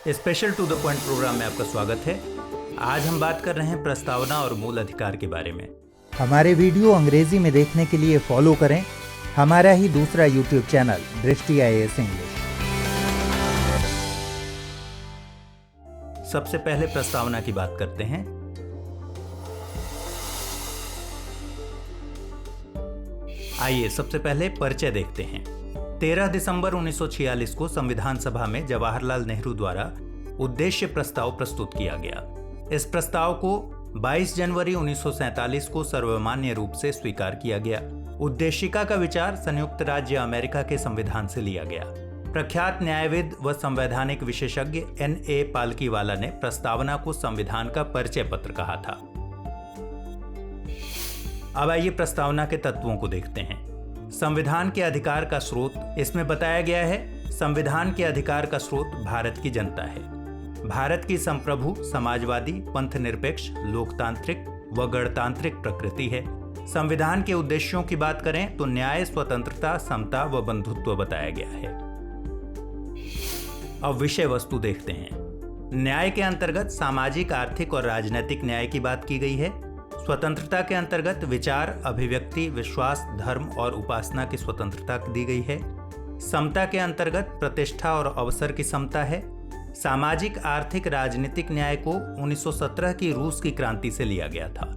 Special to the point program में आपका स्वागत है। आज हम बात कर रहे हैं प्रस्तावना और मूल अधिकार के बारे में। हमारे वीडियो अंग्रेजी में देखने के लिए फॉलो करें हमारा ही दूसरा यूट्यूब चैनल दृष्टि IAS इंग्लिश। सबसे पहले प्रस्तावना की बात करते हैं। आइए सबसे पहले परिचय देखते हैं। 13 दिसंबर 1946 को संविधान सभा में जवाहरलाल नेहरू द्वारा उद्देश्य प्रस्ताव प्रस्तुत किया गया। इस प्रस्ताव को 22 जनवरी 1947 को सर्वमान्य रूप से स्वीकार किया गया। उद्देशिका का विचार संयुक्त राज्य अमेरिका के संविधान से लिया गया। प्रख्यात न्यायविद व संवैधानिक विशेषज्ञ N.A. पालकीवाला ने प्रस्तावना को संविधान का परिचय पत्र कहा था। अब आइए प्रस्तावना के तत्वों को देखते हैं। संविधान के अधिकार का स्रोत, इसमें बताया गया है संविधान के अधिकार का स्रोत भारत की जनता है। भारत की संप्रभु, समाजवादी, पंथनिरपेक्ष, लोकतांत्रिक व गणतांत्रिक प्रकृति है। संविधान के उद्देश्यों की बात करें तो न्याय, स्वतंत्रता, समता व बंधुत्व बताया गया है। अब विषय वस्तु देखते हैं। न्याय के अंतर्गत सामाजिक, आर्थिक और राजनीतिक न्याय की बात की गई है। स्वतंत्रता के अंतर्गत विचार, अभिव्यक्ति, विश्वास, धर्म और उपासना की स्वतंत्रता दी गई है। समता के अंतर्गत प्रतिष्ठा और अवसर की समता है। सामाजिक, आर्थिक, राजनीतिक न्याय को 1917 की रूस की क्रांति से लिया गया था।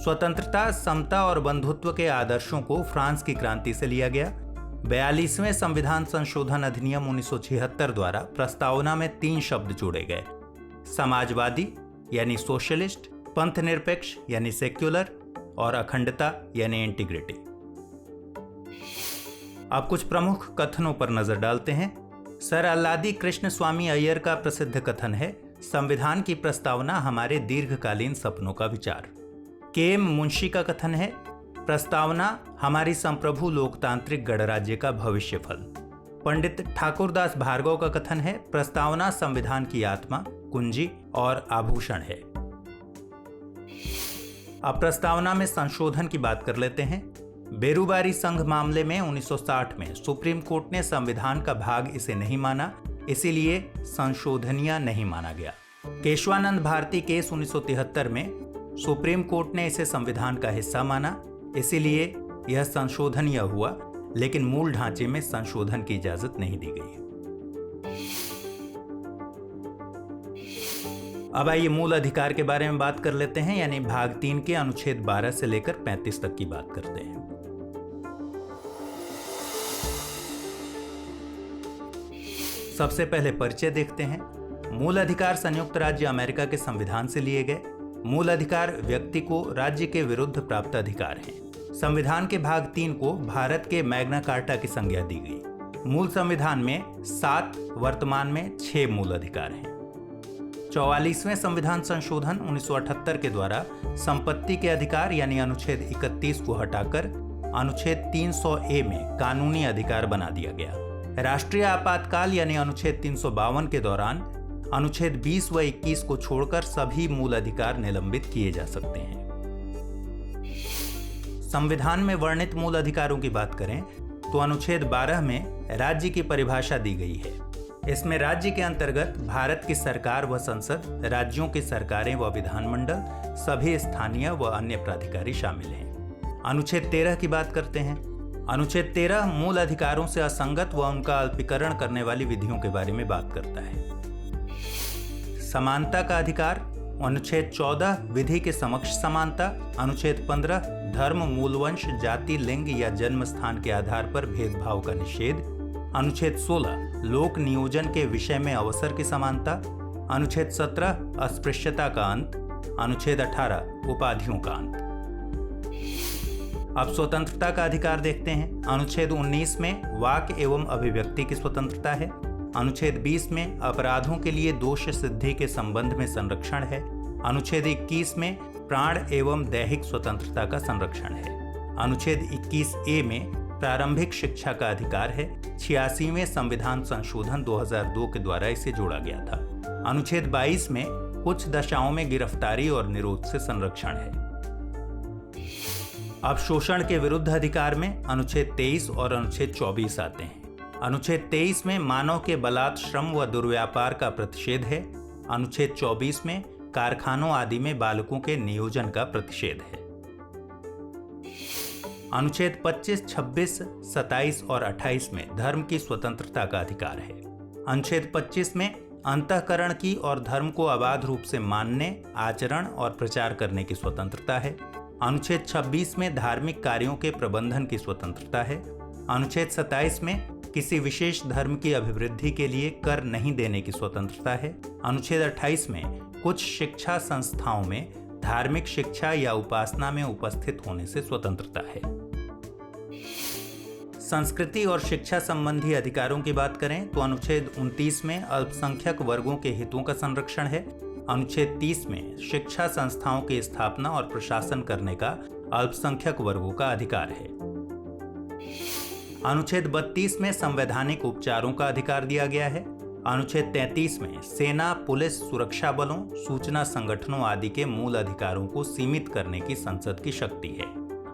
स्वतंत्रता, समता और बंधुत्व के आदर्शों को फ्रांस की क्रांति से लिया गया। 42वें संविधान संशोधन अधिनियम 1976 द्वारा प्रस्तावना में 3 शब्द जोड़े गए: समाजवादी यानी सोशलिस्ट, पंथनिरपेक्ष यानी सेक्युलर और अखंडता यानी इंटीग्रिटी। अब कुछ प्रमुख कथनों पर नजर डालते हैं। सर अल्लादी कृष्ण स्वामी अय्यर का प्रसिद्ध कथन है, संविधान की प्रस्तावना हमारे दीर्घकालीन सपनों का विचार। KM मुंशी का कथन है, प्रस्तावना हमारी संप्रभु लोकतांत्रिक गणराज्य का भविष्य फल। पंडित ठाकुरदास भार्गव का कथन है, प्रस्तावना संविधान की आत्मा, कुंजी और आभूषण है। अब प्रस्तावना में संशोधन की बात कर लेते हैं। बेरुबारी संघ मामले में 1960 में सुप्रीम कोर्ट ने संविधान का भाग इसे नहीं माना, इसीलिए संशोधनीय नहीं माना गया। केशवानंद भारती केस 1973 में सुप्रीम कोर्ट ने इसे संविधान का हिस्सा माना, इसीलिए यह संशोधनीय हुआ, लेकिन मूल ढांचे में संशोधन की इजाजत नहीं दी गई। अब आइए मूल अधिकार के बारे में बात कर लेते हैं, यानी भाग 3 के अनुच्छेद 12 से लेकर 35 तक की बात करते हैं। सबसे पहले परिचय देखते हैं। मूल अधिकार संयुक्त राज्य अमेरिका के संविधान से लिए गए। मूल अधिकार व्यक्ति को राज्य के विरुद्ध प्राप्त अधिकार हैं। संविधान के भाग 3 को भारत के मैग्ना कार्टा की संज्ञा दी गई। मूल संविधान में 7, वर्तमान में 6 मूल अधिकार हैं। 44वें संविधान संशोधन 1978 के द्वारा संपत्ति के अधिकार यानी अनुच्छेद 31 को हटाकर अनुच्छेद 300A में कानूनी अधिकार बना दिया गया। राष्ट्रीय आपातकाल यानी अनुच्छेद 352 के दौरान अनुच्छेद 20 व 21 को छोड़कर सभी मूल अधिकार निलंबित किए जा सकते हैं। संविधान में वर्णित मूल अधिकारों की बात करें तो अनुच्छेद 12 में राज्य की परिभाषा दी गई है। इसमें राज्य के अंतर्गत भारत की सरकार व संसद, राज्यों की सरकारें व विधानमंडल, सभी स्थानीय व अन्य प्राधिकारी शामिल हैं। अनुच्छेद 13 की बात करते हैं। अनुच्छेद 13 मूल अधिकारों से असंगत व उनका अल्पीकरण करने वाली विधियों के बारे में बात करता है। समानता का अधिकार, अनुच्छेद 14 विधि के समक्ष समानता, अनुच्छेद 15 धर्म, मूलवंश, जाति, लिंग या जन्म स्थान के आधार पर भेदभाव का निषेध, अनुच्छेद 16 लोक नियोजन के विषय में अवसर की समानता, अनुच्छेद 17 अस्पृश्यता का अंत, अनुच्छेद 18 उपाधियों का अंत। अब स्वतंत्रता का अधिकार देखते हैं। अनुच्छेद 19 में वाक एवं अभिव्यक्ति की स्वतंत्रता है। अनुच्छेद 20 में अपराधों के लिए दोष सिद्धि के संबंध में संरक्षण है। अनुच्छेद 21 में प्राण एवं दैहिक स्वतंत्रता का संरक्षण है। अनुच्छेद 21A में प्रारंभिक शिक्षा का अधिकार है। 86वें संविधान संशोधन 2002 के द्वारा इसे जोड़ा गया था। अनुच्छेद 22 में कुछ दशाओं में गिरफ्तारी और निरोध से संरक्षण है। अब शोषण के विरुद्ध अधिकार में अनुच्छेद 23 और अनुच्छेद 24 आते हैं। अनुच्छेद 23 में मानव के बलात् श्रम व दुर्व्यापार का प्रतिषेध है। अनुच्छेद 24 में कारखानों आदि में बालकों के नियोजन का प्रतिषेध है। अनुच्छेद 25, 26, 27 और 28 में धर्म की स्वतंत्रता का अधिकार है। अनुच्छेद 25 में अंतःकरण की और धर्म को अबाध रूप से मानने, आचरण और प्रचार करने की स्वतंत्रता है। अनुच्छेद 26 में धार्मिक कार्यों के प्रबंधन की स्वतंत्रता है। अनुच्छेद 27 में किसी विशेष धर्म की अभिवृद्धि के लिए कर नहीं देने की स्वतंत्रता है। अनुच्छेद 28 में कुछ शिक्षा संस्थाओं में धार्मिक शिक्षा या उपासना में उपस्थित होने से स्वतंत्रता है। संस्कृति और शिक्षा संबंधी अधिकारों की बात करें तो अनुच्छेद 29 में अल्पसंख्यक वर्गों के हितों का संरक्षण है। अनुच्छेद 30 में शिक्षा संस्थाओं की स्थापना और प्रशासन करने का अल्पसंख्यक वर्गों का अधिकार है। अनुच्छेद 32 में संवैधानिक उपचारों का अधिकार दिया गया है। अनुच्छेद 33 में सेना, पुलिस, सुरक्षा बलों, सूचना संगठनों आदि के मूल अधिकारों को सीमित करने की संसद की शक्ति है।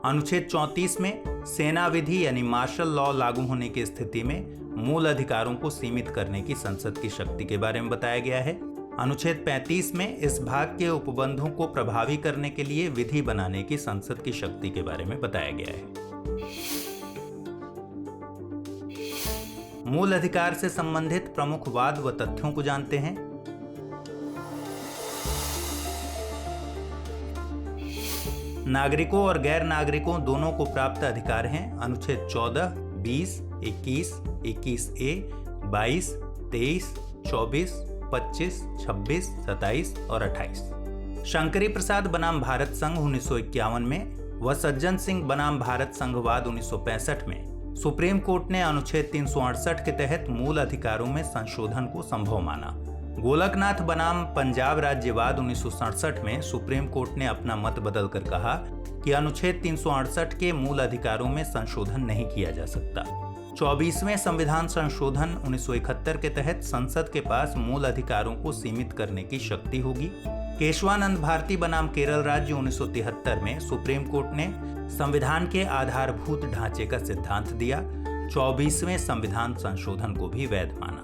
अनुच्छेद 34 में सेना विधि यानी मार्शल लॉ लागू होने की स्थिति में मूल अधिकारों को सीमित करने की संसद की शक्ति के बारे में बताया गया है। अनुच्छेद 35 में इस भाग के उपबंधों को प्रभावी करने के लिए विधि बनाने की संसद की शक्ति के बारे में बताया गया है। मूल अधिकार से संबंधित प्रमुख वाद व तथ्यों को जानते हैं। नागरिकों और गैर नागरिकों दोनों को प्राप्त अधिकार हैं। अनुच्छेद 14, 20, 21, 21A, 22, 23, 24, 25, 26, 27 और 28। शंकरी प्रसाद बनाम भारत संघ 1951 में व सज्जन सिंह बनाम भारत संघवाद 1965 में सुप्रीम कोर्ट ने अनुच्छेद 368 के तहत मूल अधिकारों में संशोधन को संभव माना। गोलकनाथ बनाम पंजाब राज्यवाद 1967 में सुप्रीम कोर्ट ने अपना मत बदलकर कहा कि अनुच्छेद 368 के मूल अधिकारों में संशोधन नहीं किया जा सकता। 24वें संविधान संशोधन 1971 के तहत संसद के पास मूल अधिकारों को सीमित करने की शक्ति होगी। केशवानंद भारती बनाम केरल राज्य 1973 में सुप्रीम कोर्ट ने संविधान के आधारभूत ढांचे का सिद्धांत दिया। 24वें संविधान संशोधन को भी वैध माना।